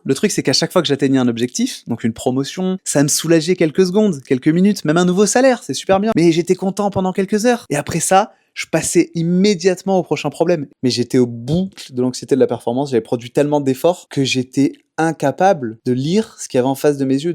Le truc, c'est qu'à chaque fois que j'atteignais un objectif, donc une promotion, ça me soulageait quelques secondes, quelques minutes, même un nouveau salaire, c'est super bien. Mais j'étais content pendant quelques heures. Et après ça, je passais immédiatement au prochain problème. Mais j'étais au bout de l'anxiété de la performance, j'avais produit tellement d'efforts que j'étais incapable de lire ce qu'il y avait en face de mes yeux.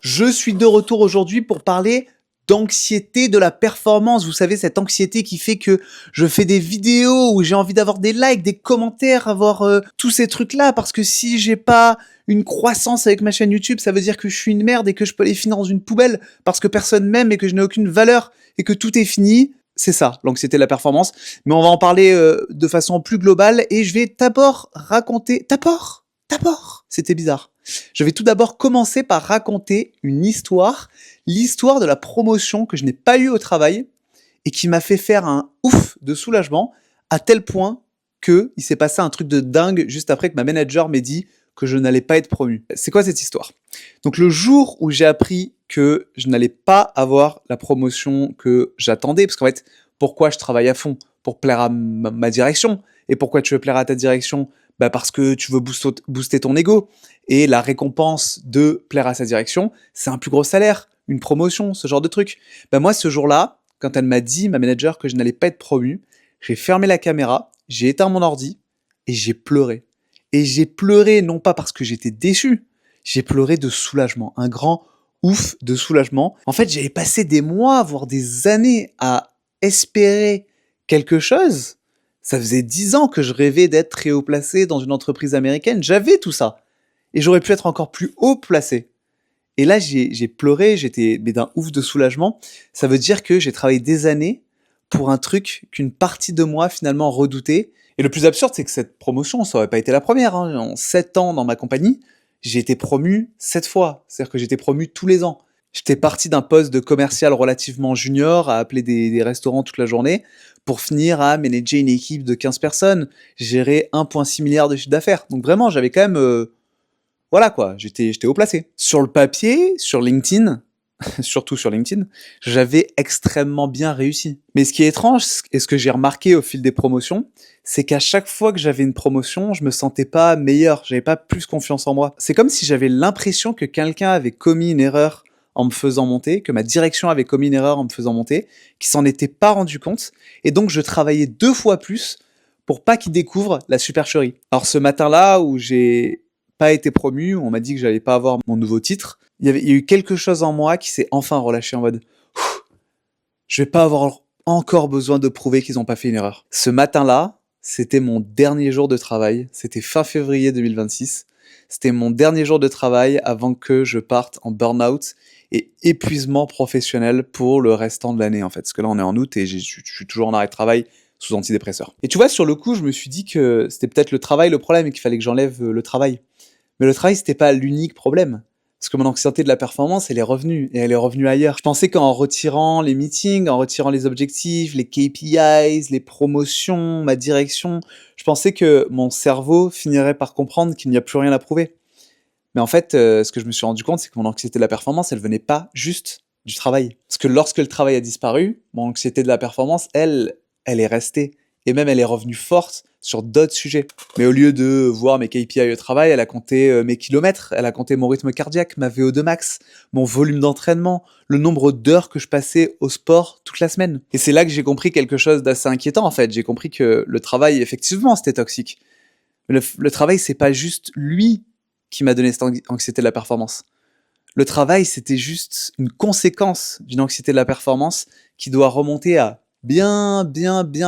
Je suis de retour aujourd'hui pour parler d'anxiété de la performance. Vous savez, cette anxiété qui fait que je fais des vidéos où j'ai envie d'avoir des likes, des commentaires, avoir tous ces trucs-là, parce que si j'ai pas une croissance avec ma chaîne YouTube, ça veut dire que je suis une merde et que je peux les finir dans une poubelle parce que personne m'aime et que je n'ai aucune valeur et que tout est fini. C'est ça, l'anxiété de la performance. Mais on va en parler de façon plus globale et je vais d'abord raconter... D'abord, c'était bizarre. Je vais tout d'abord commencer par raconter une histoire, l'histoire de la promotion que je n'ai pas eue au travail et qui m'a fait faire un ouf de soulagement à tel point que il s'est passé un truc de dingue juste après que ma manager m'ait dit que je n'allais pas être promu. C'est quoi cette histoire? Donc le jour où j'ai appris que je n'allais pas avoir la promotion que j'attendais, parce qu'en fait, pourquoi je travaille à fond? Pour plaire à ma direction. Et pourquoi tu veux plaire à ta direction? Bah parce que tu veux booster ton ego. Et la récompense de plaire à sa direction, c'est un plus gros salaire, une promotion, ce genre de truc. Bah moi, ce jour-là, quand elle m'a dit, ma manager, que je n'allais pas être promu, j'ai fermé la caméra, j'ai éteint mon ordi et j'ai pleuré. Et j'ai pleuré non pas parce que j'étais déçu, j'ai pleuré de soulagement, un grand ouf de soulagement. En fait, j'avais passé des mois, voire des années à espérer quelque chose. Ça faisait 10 ans que je rêvais d'être très haut placé dans une entreprise américaine. J'avais tout ça. Et j'aurais pu être encore plus haut placé. Et là, j'ai pleuré, j'étais d'un ouf de soulagement. Ça veut dire que j'ai travaillé des années pour un truc qu'une partie de moi finalement redoutait. Et le plus absurde, c'est que cette promotion, ça aurait pas été la première. Hein. En 7 ans dans ma compagnie, j'ai été promu 7 fois. C'est-à-dire que j'étais promu tous les ans. J'étais parti d'un poste de commercial relativement junior à appeler des restaurants toute la journée pour finir à manager une équipe de 15 personnes, gérer 1,6 milliard de chiffre d'affaires. Donc vraiment, j'avais quand même... voilà quoi, j'étais haut placé. Sur le papier, sur LinkedIn, surtout sur LinkedIn, j'avais extrêmement bien réussi. Mais ce qui est étrange, et ce que j'ai remarqué au fil des promotions, c'est qu'à chaque fois que j'avais une promotion, je me sentais pas meilleur, j'avais pas plus confiance en moi. C'est comme si j'avais l'impression que quelqu'un avait commis une erreur en me faisant monter, que ma direction avait commis une erreur en me faisant monter, qui s'en était pas rendu compte, et donc je travaillais 2 fois plus pour pas qu'il découvre la supercherie. Alors ce matin-là, où j'ai pas été promu, on m'a dit que j'allais pas avoir mon nouveau titre, il y a eu quelque chose en moi qui s'est enfin relâché en mode je vais pas avoir encore besoin de prouver qu'ils ont pas fait une erreur. Ce matin-là, c'était mon dernier jour de travail, c'était fin février 2026, c'était mon dernier jour de travail avant que je parte en burn-out et épuisement professionnel pour le restant de l'année en fait. Parce que là on est en août et je suis toujours en arrêt de travail sous antidépresseur. Et tu vois, sur le coup, je me suis dit que c'était peut-être le travail le problème et qu'il fallait que j'enlève le travail. Mais le travail, c'était pas l'unique problème. Parce que mon anxiété de la performance, elle est revenue. Et elle est revenue ailleurs. Je pensais qu'en retirant les meetings, en retirant les objectifs, les KPIs, les promotions, ma direction, je pensais que mon cerveau finirait par comprendre qu'il n'y a plus rien à prouver. Mais en fait, ce que je me suis rendu compte, c'est que mon anxiété de la performance, elle venait pas juste du travail. Parce que lorsque le travail a disparu, mon anxiété de la performance, elle est restée. Et même, elle est revenue forte sur d'autres sujets. Mais au lieu de voir mes KPI au travail, elle a compté mes kilomètres, elle a compté mon rythme cardiaque, ma VO2 max, mon volume d'entraînement, le nombre d'heures que je passais au sport toute la semaine. Et c'est là que j'ai compris quelque chose d'assez inquiétant en fait. J'ai compris que le travail, effectivement, c'était toxique. Mais le travail, c'est pas juste lui qui m'a donné cette anxiété de la performance. Le travail, c'était juste une conséquence d'une anxiété de la performance qui doit remonter à bien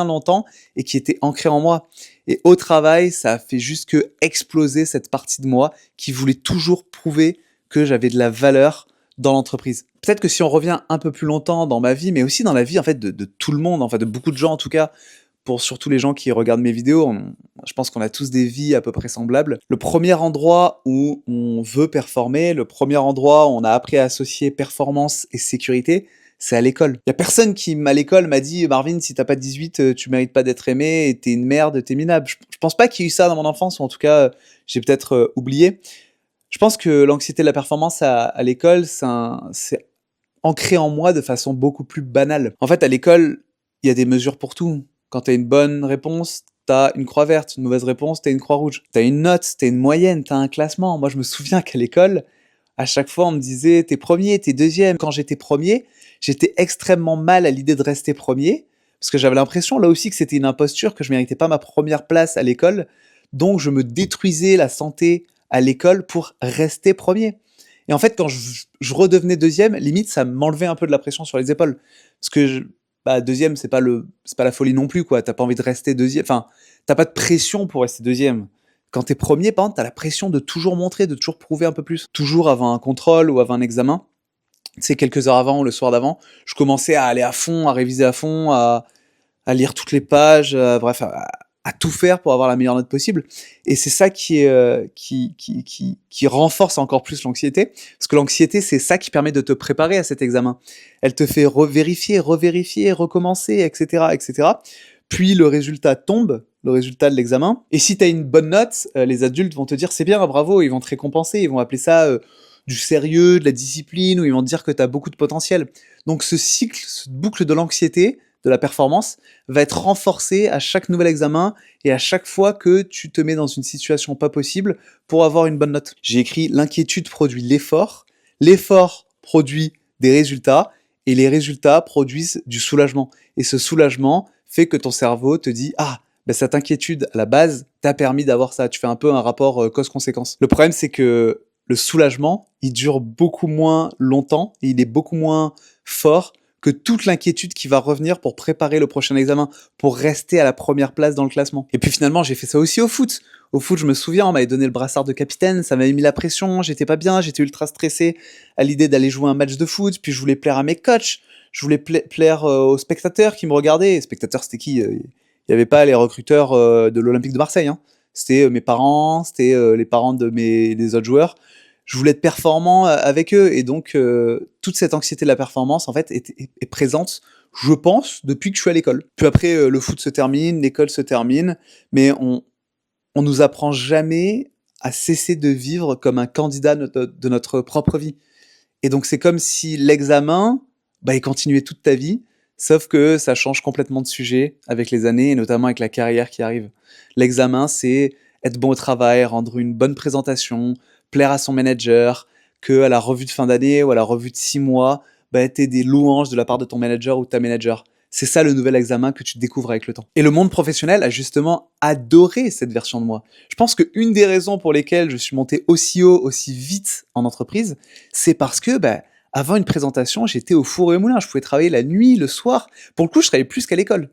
longtemps et qui était ancrée en moi. Et au travail, ça a fait juste que exploser cette partie de moi qui voulait toujours prouver que j'avais de la valeur dans l'entreprise. Peut-être que si on revient un peu plus longtemps dans ma vie, mais aussi dans la vie en fait de tout le monde, en fait de beaucoup de gens en tout cas, pour surtout les gens qui regardent mes vidéos, je pense qu'on a tous des vies à peu près semblables. Le premier endroit où on veut performer, le premier endroit où on a appris à associer performance et sécurité, c'est à l'école. Il y a personne qui, à l'école, m'a dit « Marvin, si t'as pas 18, tu mérites pas d'être aimé, et t'es une merde, t'es minable ». Je pense pas qu'il y ait eu ça dans mon enfance, ou en tout cas, j'ai peut-être oublié. Je pense que l'anxiété de la performance à l'école, c'est ancré en moi de façon beaucoup plus banale. En fait, à l'école, il y a des mesures pour tout. Quand tu as une bonne réponse, t'as une croix verte, une mauvaise réponse, t'as une croix rouge. T'as une note, t'as une moyenne, t'as un classement. Moi, je me souviens qu'à l'école, à chaque fois, on me disait, t'es premier, t'es deuxième. Quand j'étais premier, j'étais extrêmement mal à l'idée de rester premier, parce que j'avais l'impression, là aussi, que c'était une imposture, que je méritais pas ma première place à l'école. Donc, je me détruisais la santé à l'école pour rester premier. Et en fait, quand je redevenais deuxième, limite, ça m'enlevait un peu de la pression sur les épaules. Parce que bah, deuxième, c'est pas la folie non plus, quoi. T'as pas envie de rester deuxième. Enfin, t'as pas de pression pour rester deuxième. Quand t'es premier, par contre, t'as la pression de toujours montrer, de toujours prouver un peu plus. Toujours avant un contrôle ou avant un examen, tu sais, quelques heures avant ou le soir d'avant, je commençais à aller à fond, à réviser à fond, à lire toutes les pages, bref, à tout faire pour avoir la meilleure note possible. Et c'est ça qui renforce encore plus l'anxiété, parce que l'anxiété, c'est ça qui permet de te préparer à cet examen. Elle te fait revérifier, revérifier, recommencer, etc., etc. Puis le résultat tombe, le résultat de l'examen. Et si tu as une bonne note, les adultes vont te dire c'est bien, bravo, ils vont te récompenser, ils vont appeler ça du sérieux, de la discipline, ou ils vont te dire que tu as beaucoup de potentiel. Donc ce cycle, cette boucle de l'anxiété, de la performance, va être renforcé à chaque nouvel examen et à chaque fois que tu te mets dans une situation pas possible pour avoir une bonne note. J'ai écrit l'inquiétude produit l'effort produit des résultats et les résultats produisent du soulagement. Et ce soulagement fait que ton cerveau te dit ah, ben cette inquiétude à la base t'a permis d'avoir ça. Tu fais un peu un rapport cause-conséquence. Le problème c'est que le soulagement, il dure beaucoup moins longtemps et il est beaucoup moins fort que toute l'inquiétude qui va revenir pour préparer le prochain examen, pour rester à la première place dans le classement. Et puis finalement, j'ai fait ça aussi au foot. Au foot, je me souviens, on m'avait donné le brassard de capitaine, ça m'avait mis la pression, j'étais pas bien, j'étais ultra stressé à l'idée d'aller jouer un match de foot, puis je voulais plaire à mes coachs, je voulais plaire aux spectateurs qui me regardaient. Les spectateurs, c'était qui Il n'y avait pas les recruteurs de l'Olympique de Marseille, hein. C'était mes parents, c'était les parents des autres joueurs. Je voulais être performant avec eux, et donc toute cette anxiété de la performance en fait est présente, je pense, depuis que je suis à l'école. Puis après le foot se termine, l'école se termine, mais on nous apprend jamais à cesser de vivre comme un candidat de notre propre vie. Et donc c'est comme si l'examen, bah, il continuait toute ta vie, sauf que ça change complètement de sujet avec les années et notamment avec la carrière qui arrive. L'examen, c'est être bon au travail, rendre une bonne présentation, plaire à son manager, que à la revue de fin d'année ou à la revue de 6 mois, bah, t'aies des louanges de la part de ton manager ou de ta manager. C'est ça le nouvel examen que tu découvres avec le temps. Et le monde professionnel a justement adoré cette version de moi. Je pense qu'une des raisons pour lesquelles je suis monté aussi haut, aussi vite en entreprise, c'est parce que bah, avant une présentation, j'étais au four et au moulin. Je pouvais travailler la nuit, le soir. Pour le coup, je travaillais plus qu'à l'école.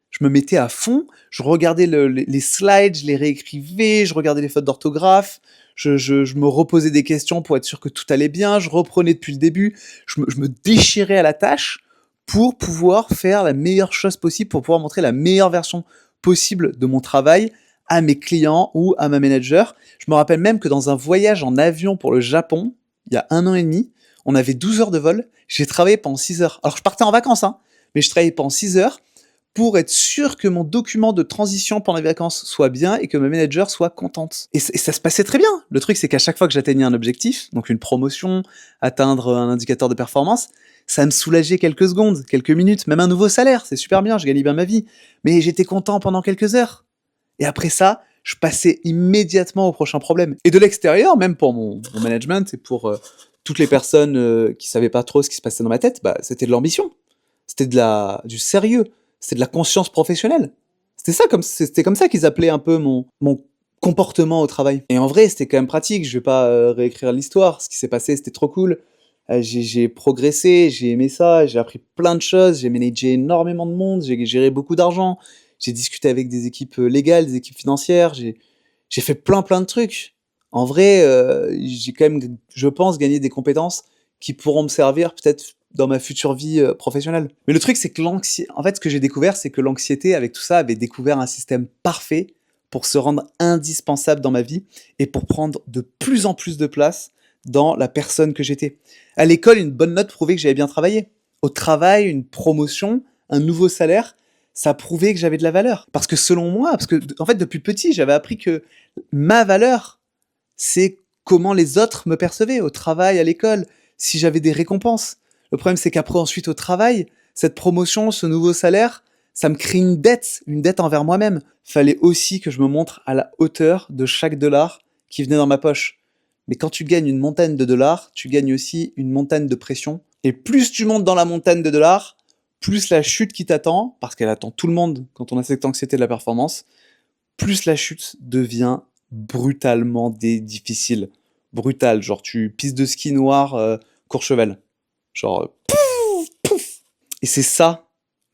Je me mettais à fond, je regardais les slides, je les réécrivais, je regardais les fautes d'orthographe, je me reposais des questions pour être sûr que tout allait bien, je reprenais depuis le début, je me déchirais à la tâche pour pouvoir faire la meilleure chose possible, pour pouvoir montrer la meilleure version possible de mon travail à mes clients ou à ma manager. Je me rappelle même que dans un voyage en avion pour le Japon, il y a 1 an et demi, on avait 12 heures de vol, j'ai travaillé pendant 6 heures. Alors je partais en vacances, hein, mais je travaillais pendant 6 heures pour être sûr que mon document de transition pendant les vacances soit bien et que ma manager soit contente. Et ça se passait très bien. Le truc, c'est qu'à chaque fois que j'atteignais un objectif, donc une promotion, atteindre un indicateur de performance, ça me soulageait quelques secondes, quelques minutes, même un nouveau salaire, c'est super bien, je gagnais bien ma vie. Mais j'étais content pendant quelques heures. Et après ça, je passais immédiatement au prochain problème. Et de l'extérieur, même pour mon management et pour toutes les personnes qui savaient pas trop ce qui se passait dans ma tête, bah, c'était de l'ambition. C'était du sérieux. C'était de la conscience professionnelle. C'était comme ça qu'ils appelaient un peu mon comportement au travail. Et en vrai, c'était quand même pratique. Je vais pas réécrire l'histoire. Ce qui s'est passé, c'était trop cool. J'ai progressé, j'ai aimé ça, j'ai appris plein de choses, j'ai managé énormément de monde, j'ai géré beaucoup d'argent, j'ai discuté avec des équipes légales, des équipes financières, j'ai fait plein de trucs. En vrai, j'ai quand même, je pense, gagné des compétences qui pourront me servir peut-être dans ma future vie professionnelle. Mais le truc, c'est que en fait, ce que j'ai découvert, c'est que l'anxiété, avec tout ça, avait découvert un système parfait pour se rendre indispensable dans ma vie et pour prendre de plus en plus de place dans la personne que j'étais. À l'école, une bonne note prouvait que j'avais bien travaillé. Au travail, une promotion, un nouveau salaire, ça prouvait que j'avais de la valeur. Parce que selon moi, parce que en fait, depuis petit, j'avais appris que ma valeur, c'est comment les autres me percevaient au travail, à l'école, si j'avais des récompenses. Le problème, c'est qu'après, ensuite, au travail, cette promotion, ce nouveau salaire, Ça me crée une dette envers moi-même. Fallait aussi que je me montre à la hauteur de chaque dollar qui venait dans ma poche. Mais quand tu gagnes une montagne de dollars, tu gagnes aussi une montagne de pression. Et plus tu montes dans la montagne de dollars, plus la chute qui t'attend, parce qu'elle attend tout le monde quand on a cette anxiété de la performance, plus la chute devient brutalement difficile. Brutal, genre tu pistes de ski noir, Courchevel. Genre, pouf. Et c'est ça,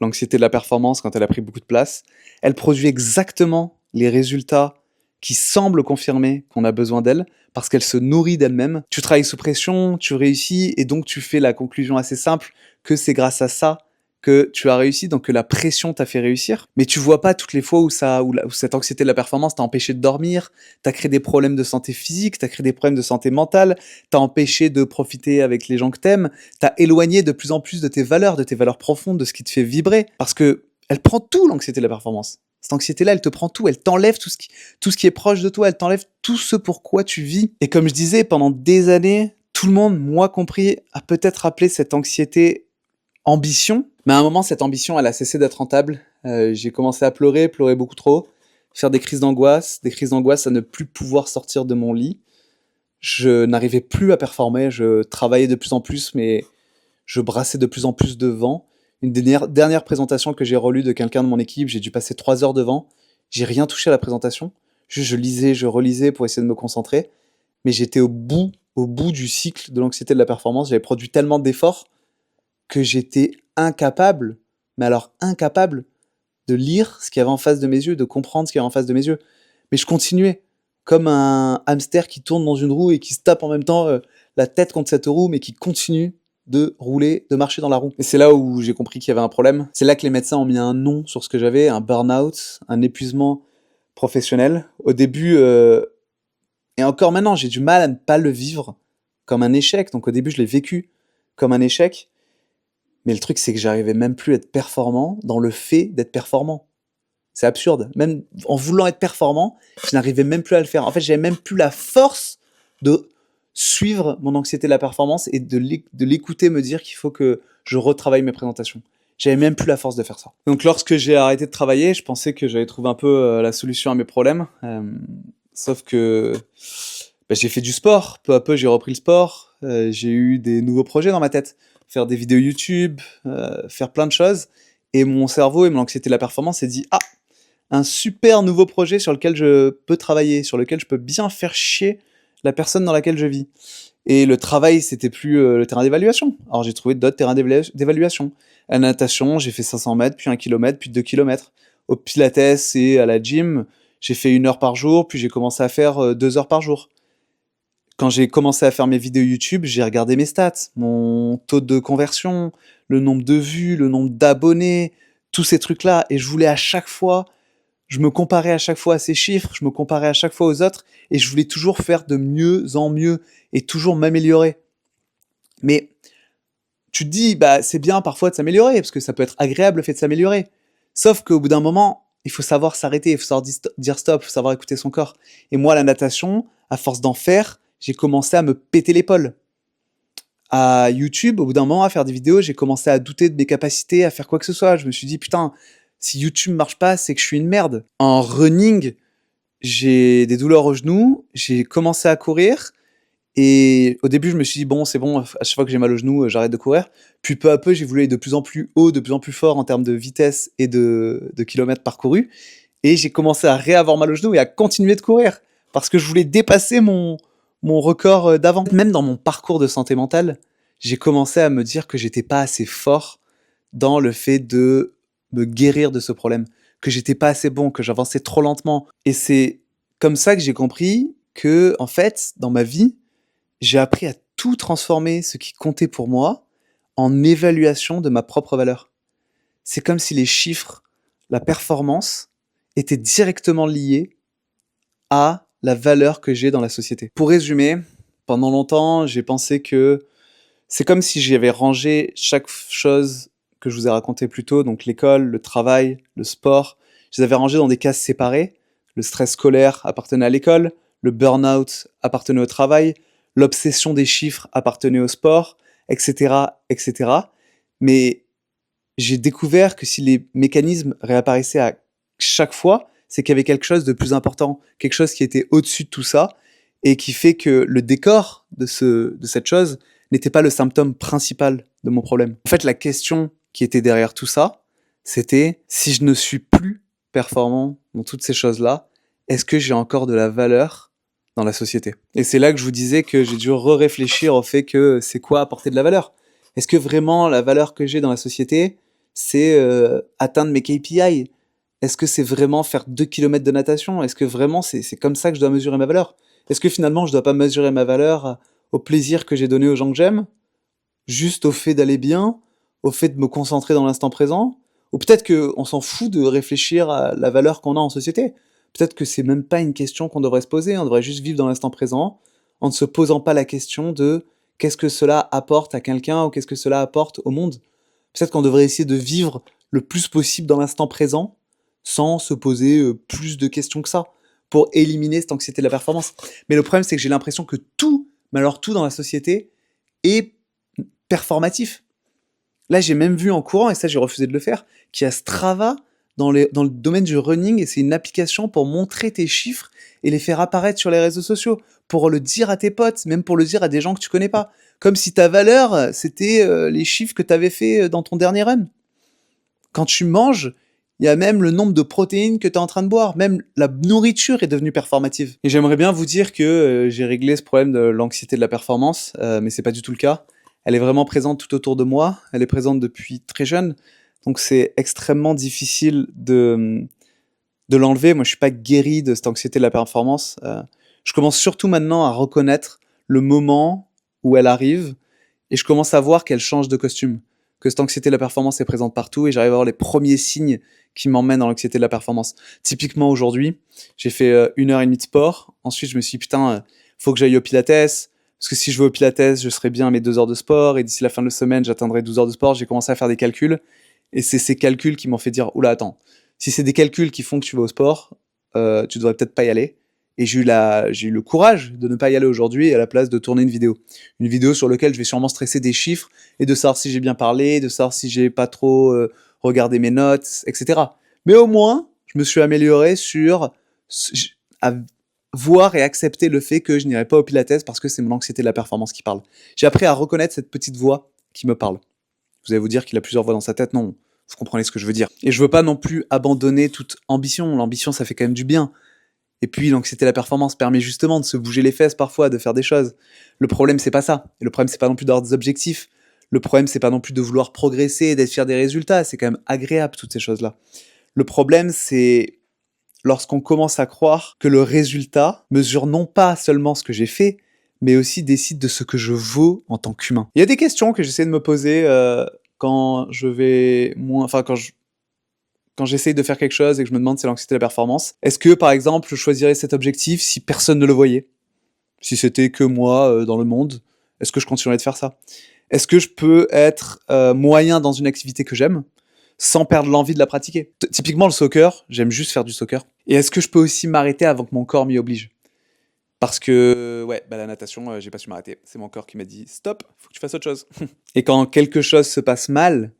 l'anxiété de la performance, quand elle a pris beaucoup de place. Elle produit exactement les résultats qui semblent confirmer qu'on a besoin d'elle, parce qu'elle se nourrit d'elle-même. Tu travailles sous pression, tu réussis, et donc tu fais la conclusion assez simple que c'est grâce à ça que tu as réussi, donc que la pression t'a fait réussir. Mais tu vois pas toutes les fois où cette anxiété de la performance t'a empêché de dormir, t'as créé des problèmes de santé physique, t'as créé des problèmes de santé mentale, t'as empêché de profiter avec les gens que t'aimes, t'as éloigné de plus en plus de tes valeurs profondes, de ce qui te fait vibrer. Parce que elle prend tout, l'anxiété de la performance. Cette anxiété-là, elle te prend tout, elle t'enlève tout ce qui est proche de toi, elle t'enlève tout ce pour quoi tu vis. Et comme je disais, pendant des années, tout le monde, moi compris, a peut-être appelé cette anxiété ambition. Mais à un moment, cette ambition, elle a cessé d'être rentable. J'ai commencé à pleurer beaucoup trop, faire des crises d'angoisse à ne plus pouvoir sortir de mon lit. Je n'arrivais plus à performer, je travaillais de plus en plus, mais je brassais de plus en plus de vent. Une des dernières présentations que j'ai relue de quelqu'un de mon équipe, j'ai dû passer 3 heures devant. J'ai rien touché à la présentation. Juste, je lisais, je relisais pour essayer de me concentrer. Mais j'étais au bout du cycle de l'anxiété de la performance. J'avais produit tellement d'efforts que j'étais incapable, mais alors incapable, de lire ce qu'il y avait en face de mes yeux, de comprendre ce qu'il y avait en face de mes yeux. Mais je continuais, comme un hamster qui tourne dans une roue et qui se tape en même temps la tête contre cette roue, mais qui continue de rouler, de marcher dans la roue. Et c'est là où j'ai compris qu'il y avait un problème. C'est là que les médecins ont mis un nom sur ce que j'avais, un burn-out, un épuisement professionnel. Au début, et encore maintenant, j'ai du mal à ne pas le vivre comme un échec. Donc au début, je l'ai vécu comme un échec. Mais le truc, c'est que j'arrivais même plus à être performant dans le fait d'être performant. C'est absurde. Même en voulant être performant, je n'arrivais même plus à le faire. En fait, j'avais même plus la force de suivre mon anxiété de la performance et de l'écouter me dire qu'il faut que je retravaille mes présentations. J'avais même plus la force de faire ça. Donc lorsque j'ai arrêté de travailler, je pensais que j'allais trouver un peu la solution à mes problèmes. Sauf que j'ai fait du sport. Peu à peu, j'ai repris le sport. J'ai eu des nouveaux projets dans ma tête. Faire des vidéos YouTube, faire plein de choses. Et mon cerveau et mon anxiété de la performance s'est dit « Ah, un super nouveau projet sur lequel je peux travailler, sur lequel je peux bien faire chier la personne dans laquelle je vis. » Et le travail, c'était plus le terrain d'évaluation. Alors j'ai trouvé d'autres terrains d'évaluation. À la natation, j'ai fait 500 mètres, puis 1 kilomètre, puis 2 kilomètres. Au pilates et à la gym, j'ai fait 1 heure par jour, puis j'ai commencé à faire 2 heures par jour. Quand j'ai commencé à faire mes vidéos YouTube, j'ai regardé mes stats, mon taux de conversion, le nombre de vues, le nombre d'abonnés, tous ces trucs-là. Et je me comparais à chaque fois à ces chiffres, je me comparais à chaque fois aux autres, et je voulais toujours faire de mieux en mieux, et toujours m'améliorer. Mais tu te dis, c'est bien parfois de s'améliorer, parce que ça peut être agréable le fait de s'améliorer. Sauf qu'au bout d'un moment, il faut savoir s'arrêter, il faut savoir dire stop, il faut savoir écouter son corps. Et moi, la natation, à force d'en faire, j'ai commencé à me péter l'épaule. À YouTube, au bout d'un moment, à faire des vidéos, j'ai commencé à douter de mes capacités à faire quoi que ce soit. Je me suis dit, putain, si YouTube marche pas, c'est que je suis une merde. En running, j'ai des douleurs aux genoux, j'ai commencé à courir, et au début, je me suis dit, bon, c'est bon, à chaque fois que j'ai mal aux genoux, j'arrête de courir. Puis peu à peu, j'ai voulu aller de plus en plus haut, de plus en plus fort en termes de vitesse et de kilomètres parcourus. Et j'ai commencé à réavoir mal aux genoux et à continuer de courir. Parce que je voulais dépasser mon record d'avant. Même dans mon parcours de santé mentale, j'ai commencé à me dire que j'étais pas assez fort dans le fait de me guérir de ce problème. Que j'étais pas assez bon, que j'avançais trop lentement. Et c'est comme ça que j'ai compris que, en fait, dans ma vie, j'ai appris à tout transformer ce qui comptait pour moi en évaluation de ma propre valeur. C'est comme si les chiffres, la performance, étaient directement liés à la valeur que j'ai dans la société. Pour résumer, pendant longtemps, j'ai pensé que c'est comme si j'avais rangé chaque chose que je vous ai raconté plus tôt, donc l'école, le travail, le sport, je les avais rangés dans des cases séparées. Le stress scolaire appartenait à l'école, le burn-out appartenait au travail, l'obsession des chiffres appartenait au sport, etc., etc. Mais j'ai découvert que si les mécanismes réapparaissaient à chaque fois, c'est qu'il y avait quelque chose de plus important, quelque chose qui était au-dessus de tout ça et qui fait que le décor de cette chose n'était pas le symptôme principal de mon problème. En fait, la question qui était derrière tout ça, c'était si je ne suis plus performant dans toutes ces choses-là, est-ce que j'ai encore de la valeur dans la société? Et c'est là que je vous disais que j'ai dû réfléchir au fait que c'est quoi apporter de la valeur. Est-ce que vraiment la valeur que j'ai dans la société, c'est atteindre mes KPI? Est-ce que c'est vraiment faire 2 kilomètres de natation? Est-ce que vraiment c'est comme ça que je dois mesurer ma valeur? Est-ce que finalement je dois pas mesurer ma valeur au plaisir que j'ai donné aux gens que j'aime? Juste au fait d'aller bien? Au fait de me concentrer dans l'instant présent? Ou peut-être qu'on s'en fout de réfléchir à la valeur qu'on a en société? Peut-être que c'est même pas une question qu'on devrait se poser, on devrait juste vivre dans l'instant présent en ne se posant pas la question de qu'est-ce que cela apporte à quelqu'un ou qu'est-ce que cela apporte au monde. Peut-être qu'on devrait essayer de vivre le plus possible dans l'instant présent sans se poser plus de questions que ça pour éliminer cette anxiété de la performance. Mais le problème, c'est que j'ai l'impression que tout, mais alors tout dans la société, est performatif. Là, j'ai même vu en courant, et ça j'ai refusé de le faire, qu'il y a Strava dans le domaine du running, et c'est une application pour montrer tes chiffres et les faire apparaître sur les réseaux sociaux, pour le dire à tes potes, même pour le dire à des gens que tu connais pas. Comme si ta valeur, c'était les chiffres que tu avais fait dans ton dernier run. Quand tu manges, il y a même le nombre de protéines que tu es en train de boire. Même la nourriture est devenue performative. Et j'aimerais bien vous dire que j'ai réglé ce problème de l'anxiété de la performance, mais c'est pas du tout le cas. Elle est vraiment présente tout autour de moi. Elle est présente depuis très jeune. Donc c'est extrêmement difficile de l'enlever. Moi, je suis pas guéri de cette anxiété de la performance. Je commence surtout maintenant à reconnaître le moment où elle arrive et je commence à voir qu'elle change de costume. Que cette anxiété de la performance est présente partout et j'arrive à voir les premiers signes qui m'emmènent dans l'anxiété de la performance. Typiquement aujourd'hui, j'ai fait 1 heure et demie de sport. Ensuite, je me suis dit, putain, faut que j'aille au Pilates. Parce que si je vais au Pilates, je serai bien à mes 2 heures de sport. Et d'ici la fin de la semaine, j'atteindrai 12 heures de sport. J'ai commencé à faire des calculs. Et c'est ces calculs qui m'ont fait dire, oula, attends, si c'est des calculs qui font que tu vas au sport, tu devrais peut-être pas y aller. Et j'ai eu le courage de ne pas y aller aujourd'hui à la place de tourner une vidéo. Une vidéo sur laquelle je vais sûrement stresser des chiffres et de savoir si j'ai bien parlé, de savoir si j'ai pas trop regardé mes notes, etc. Mais au moins, je me suis amélioré sur à voir et accepter le fait que je n'irai pas au Pilates parce que c'est mon anxiété de la performance qui parle. J'ai appris à reconnaître cette petite voix qui me parle. Vous allez vous dire qu'il a plusieurs voix dans sa tête, non, vous comprenez ce que je veux dire. Et je veux pas non plus abandonner toute ambition. L'ambition, ça fait quand même du bien. Et puis l'anxiété de la performance permet justement de se bouger les fesses parfois, de faire des choses. Le problème, c'est pas ça. Et le problème, c'est pas non plus d'avoir des objectifs. Le problème, c'est pas non plus de vouloir progresser, d'être fier des résultats. C'est quand même agréable, toutes ces choses-là. Le problème, c'est lorsqu'on commence à croire que le résultat mesure non pas seulement ce que j'ai fait, mais aussi décide de ce que je vaux en tant qu'humain. Il y a des questions que j'essaie de me poser quand je vais moins, enfin quand j'essaye de faire quelque chose et que je me demande si c'est l'anxiété de la performance. Est-ce que par exemple je choisirais cet objectif si personne ne le voyait? Si c'était que moi dans le monde, est-ce que je continuerais de faire ça? Est-ce que je peux être moyen dans une activité que j'aime sans perdre l'envie de la pratiquer? Typiquement le soccer, j'aime juste faire du soccer. Et est-ce que je peux aussi m'arrêter avant que mon corps m'y oblige? Parce que, ouais, la natation, j'ai pas su m'arrêter. C'est mon corps qui m'a dit stop, faut que tu fasses autre chose. Et quand quelque chose se passe mal,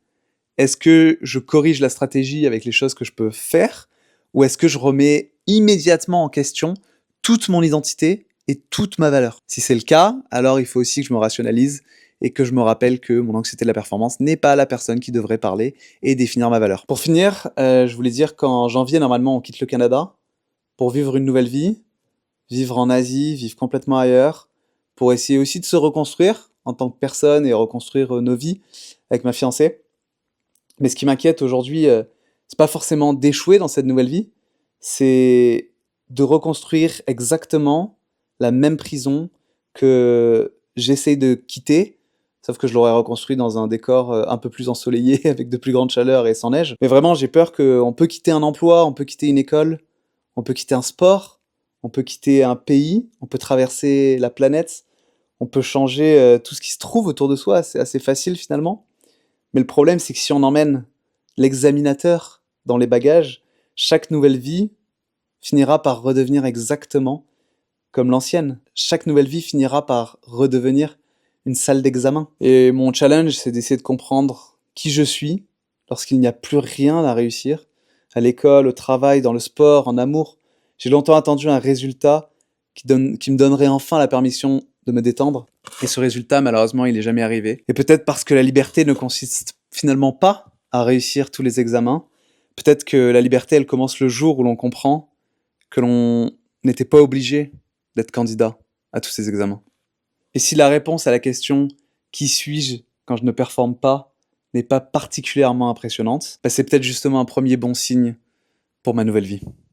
est-ce que je corrige la stratégie avec les choses que je peux faire? Ou est-ce que je remets immédiatement en question toute mon identité et toute ma valeur? Si c'est le cas, alors il faut aussi que je me rationalise et que je me rappelle que mon anxiété de la performance n'est pas la personne qui devrait parler et définir ma valeur. Pour finir, je voulais dire qu'en janvier, normalement, on quitte le Canada pour vivre une nouvelle vie, vivre en Asie, vivre complètement ailleurs, pour essayer aussi de se reconstruire en tant que personne et reconstruire nos vies avec ma fiancée. Mais ce qui m'inquiète aujourd'hui, c'est pas forcément d'échouer dans cette nouvelle vie, c'est de reconstruire exactement la même prison que j'essaye de quitter, sauf que je l'aurais reconstruit dans un décor un peu plus ensoleillé, avec de plus grandes chaleurs et sans neige. Mais vraiment, j'ai peur qu'on peut quitter un emploi, on peut quitter une école, on peut quitter un sport, on peut quitter un pays, on peut traverser la planète, on peut changer tout ce qui se trouve autour de soi, c'est assez facile finalement. Mais le problème, c'est que si on emmène l'examinateur dans les bagages, chaque nouvelle vie finira par redevenir exactement comme l'ancienne. Chaque nouvelle vie finira par redevenir une salle d'examen. Et mon challenge, c'est d'essayer de comprendre qui je suis, lorsqu'il n'y a plus rien à réussir, à l'école, au travail, dans le sport, en amour. J'ai longtemps attendu un résultat qui me donnerait enfin la permission de me détendre. Et ce résultat, malheureusement, il n'est jamais arrivé. Et peut-être parce que la liberté ne consiste finalement pas à réussir tous les examens. Peut-être que la liberté, elle commence le jour où l'on comprend que l'on n'était pas obligé d'être candidat à tous ces examens. Et si la réponse à la question « Qui suis-je quand je ne performe pas ?» n'est pas particulièrement impressionnante, bah c'est peut-être justement un premier bon signe pour ma nouvelle vie.